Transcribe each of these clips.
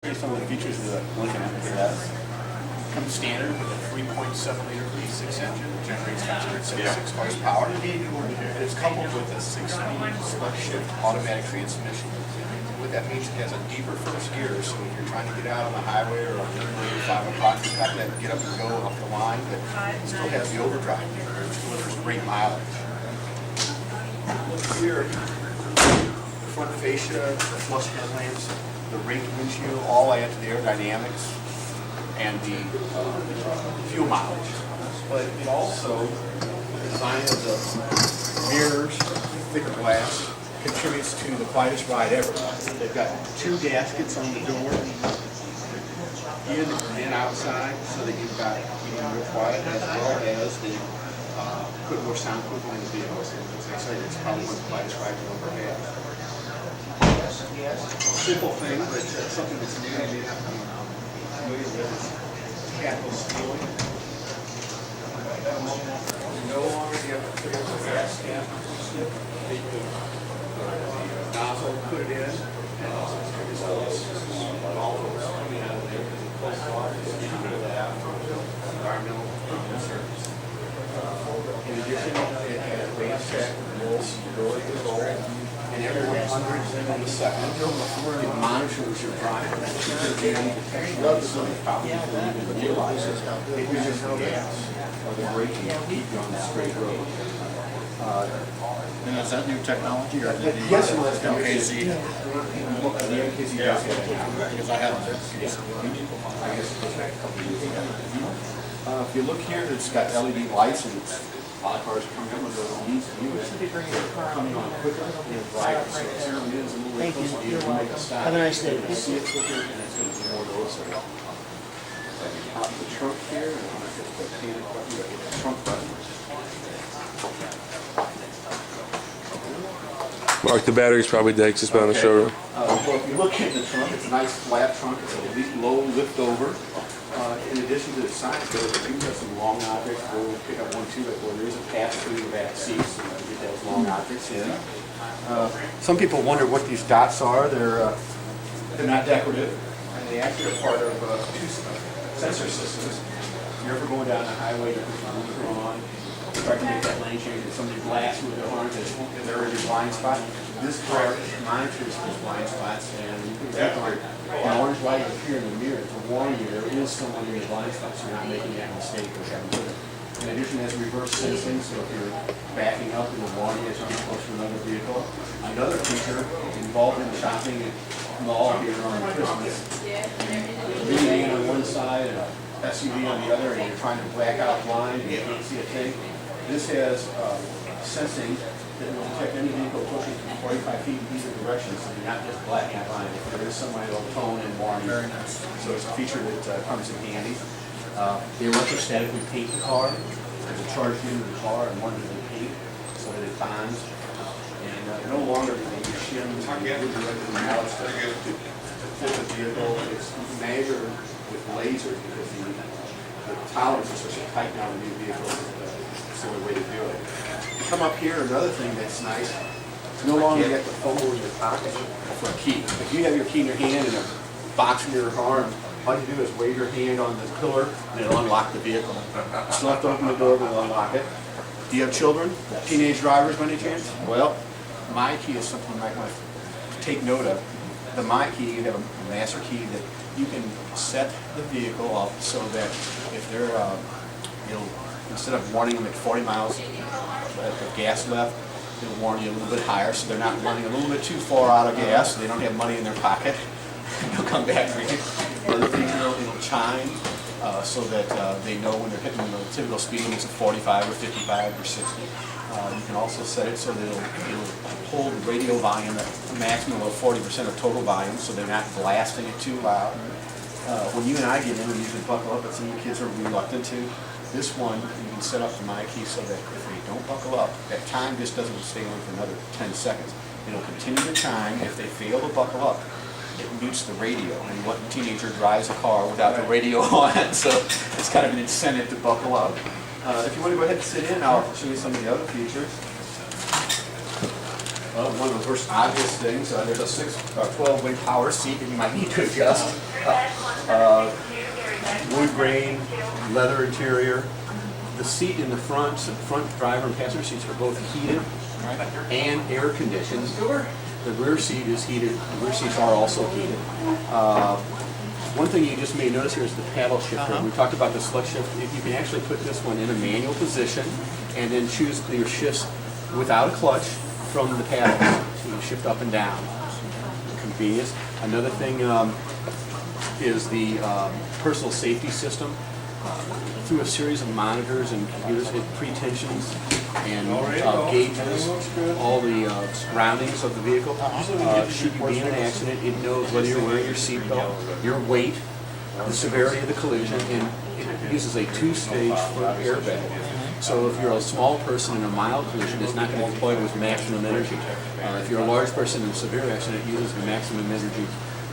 Here's some of the features of the Lincoln MTS. Comes standard with a 3.7-liter V6 engine, generates 176 horsepower. And it's coupled with a 6-speed split shift automatic transmission. What that means, it has a deeper first gear, so if you're trying to get out on the highway or on 5 o'clock, you've got that get up and go off the line, but it still has the overdrive gear, which delivers great mileage. Look here, the front fascia, the flush headlamps, the raked windshield, all add to the aerodynamics and the fuel mileage. But it also, the design of the mirrors, thicker glass, contributes to the quietest ride ever. They've got 2 gaskets on the door, in and outside, so that you've got real quiet, as well as the put more soundproofing in the vehicle. So as I say, it's probably one of the quietest rides you'll ever have. Simple thing, but something that's new and familiar with capital stealing. No longer do you have to put the gas cap. Nozzle, put it in, and also all those coming out of there because it pulls water to get rid of that environmental concerns. In addition, it has range check, roll stability control, and every 100 milliseconds it monitors your driving. So it probably even realizes it uses the gas or the braking to keep you on the straight road. And is that new technology or did the Yes, MKZ? The MKZ does have it. Because I haven't. I guess it goes back a couple of years ago. If you look here, it's got LED lights, and a lot of cars coming in with those needs to use it. Coming on quicker and brighter, so it certainly is a little bit closer to you when you make a stop. Have a nice day. You see it quicker, and it's going to be more noticeable. Pop the trunk here, and I'm going to hit the panic button, you hit the trunk button. Mark, the battery's probably dead, just been on the showroom. Well, if you look at the trunk, it's a nice flat trunk. It's a low lift over. In addition to the side doors, you have some long objects. We'll pick up one, two, where there is a pass through the back seats, so you get those long objects in. Some people wonder what these dots are. They're not decorative, and they actually are part of 2 sensor systems. If you're ever going down the highway, you put your motor on, try to make that lane change, and somebody blasts with their horn because they're in your blind spot. This car monitors those blind spots, and you can click on an orange light will appear in the mirror to warn you there is someone in your blind spot, so you're not making that mistake or having to. In addition, it has reverse sensing, so if you're backing up, it will warn you as you're close to another vehicle. Another feature involved in shopping at mall here on Christmas, being on one side and a SUV on the other, and you're trying to black out blind and you can't see a thing. This has sensing that will detect any vehicle pushing from 45 feet in either direction, so you're not just blacking blind. If there is someone, it'll tone and warn you. Very nice. So it's a feature that comes in handy. They electrostatically paint the car. There's a charge into the car and one into the paint so that it bonds. And no longer do they use shims or mallets to fit the vehicle. It's measured with lasers because the tolerances are so tight now in new vehicles. It's the only way to do it. You come up here, another thing that's nice, it's no longer you have to fumble in your pocket for a key. If you have your key in your hand and a box in your arm, all you do is wave your hand on the pillar and it'll unlock the vehicle. Just have to open the door and it'll unlock it. Do you have children? Teenage drivers by any chance? Well, my key is something you might want to take note of. The my key, you have a master key that you can set the vehicle up so that if they're, instead of warning them at 40 miles at the gas left, it'll warn you a little bit higher so they're not running a little bit too far out of gas, so they don't have money in their pocket. They'll come back for you. Another feature, it'll chime so that they know when they're hitting the typical speed limits of 45 or 55 or 60. You can also set it so that it'll hold radio volume at a maximum of 40% of total volume, so they're not blasting it too loud. When you and I get in, we usually buckle up, but some of the kids are reluctant to. This one, you can set up the my key so that if they don't buckle up, that time just doesn't stay on for another 10 seconds. It'll continue to chime. If they fail to buckle up, it mutes the radio. And what teenager drives a car without the radio on? So it's kind of an incentive to buckle up. If you want to go ahead and sit in, I'll show you some of the other features. Well, one of the first obvious things, there's a 12-way power seat that you might need to adjust. Wood grain, leather interior. The seat in the front driver and passenger seats are both heated and air conditioned. The rear seat is heated. The rear seats are also heated. One thing you just may notice here is the paddle shifter. We talked about the select shift. You can actually put this one in a manual position and then choose your shifts without a clutch from the paddles. So you shift up and down. Convenience. Another thing is the personal safety system. Through a series of monitors and computers, it pre-tensions and gauges all the surroundings of the vehicle. Should you be in an accident, it knows whether you're wearing your seatbelt, your weight, the severity of the collision, and it uses a two-stage front airbag. So if you're a small person in a mild collision, it's not going to deploy with maximum energy. If you're a large person in a severe accident, it uses the maximum energy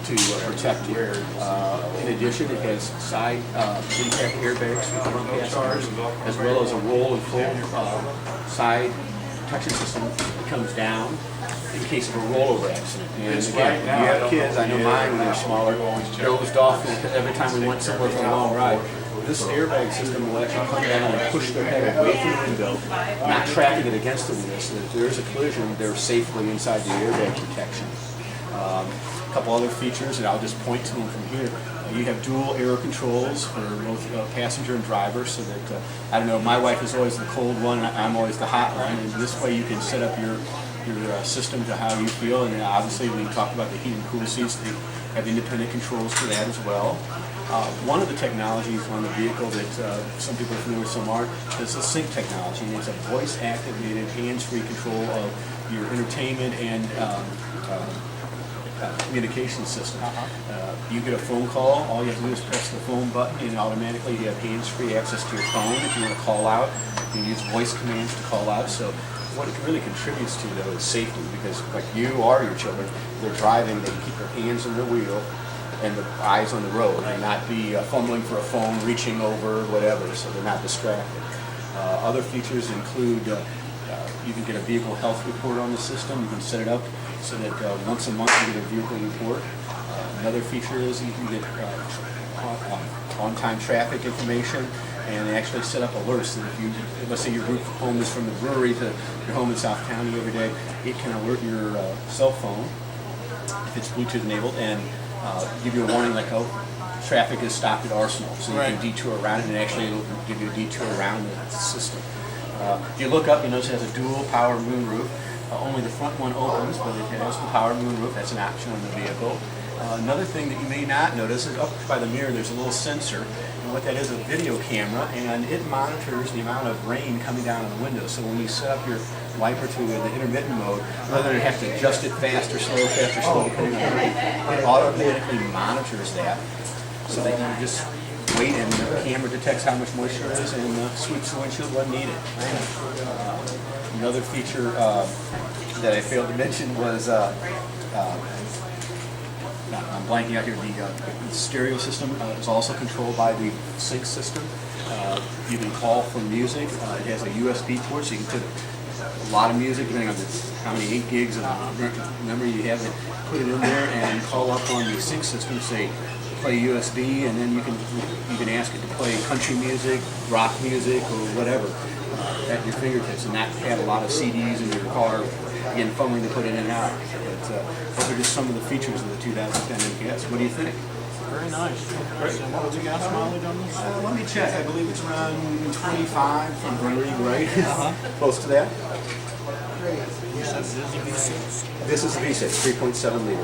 to protect you. In addition, it has side impact airbags for front passengers, as well as a roll and fold side protection system that comes down in case of a rollover accident. And again, if you have kids, I know mine when they're smaller, dozed off every time we went somewhere for a long ride. This airbag system will actually come down and push their head away from the window, not tracking it against the window, so that if there is a collision, they're safely inside the airbag protection. A couple other features, and I'll just point to them from here. You have dual air controls for both passenger and driver, so that, I don't know, my wife is always the cold one, I'm always the hot one, and this way you can set up your system to how you feel, and obviously we talked about the heat and cool seats, they have independent controls for that as well. One of the technologies on the vehicle that some people are familiar with, some aren't, is the sync technology, and it's a voice-activated, hands-free control of your entertainment and communication system. You get a phone call, all you have to do is press the phone button and automatically you have hands-free access to your phone. If you want to call out, you can use voice commands to call out. So what it really contributes to, though, is safety, because like you or your children, they're driving, they can keep their hands on the wheel and the eyes on the road and not be fumbling for a phone, reaching over, whatever, so they're not distracted. Other features include you can get a vehicle health report on the system. You can set it up so that once a month you get a vehicle report. Another feature is you can get on-time traffic information, and they actually set up alerts that if you, let's say your group home is from the brewery to your home in South County every day, it can alert your cell phone if it's Bluetooth enabled and give you a warning like, oh, traffic is stopped at Arsenal, so you can detour around it, and actually it'll give you a detour around the system. If you look up, you notice it has a dual power moonroof. Only the front one opens, but it has the power moonroof. That's an option on the vehicle. Another thing that you may not notice is up by the mirror there's a little sensor, and what that is, a video camera, and it monitors the amount of rain coming down on the window. So when you set up your wiper to the intermittent mode, rather than have to adjust it fast or slow, depending on the rain, it automatically monitors that, so that you just wait and the camera detects how much moisture is and sweeps the windshield when needed. Another feature that I failed to mention was, I'm blanking out here, the stereo system is also controlled by the sync system. You can call for music. It has a USB port, so you can put a lot of music, depending on how many 8 gigs of memory you have, put it in there and call up on the sync system, say, play USB, and then you can ask it to play country music, rock music, or whatever at your fingertips, and not have a lot of CDs in your car, again, fumbling to put in and out. But those are just some of the features of the 2010 MKS. What do you think? Very nice. Great. So what was the gas mileage on this? Let me check. I believe it's around 25 from brewery, right? Close to that. You said this is a V6. This is a V6, 3.7 liter.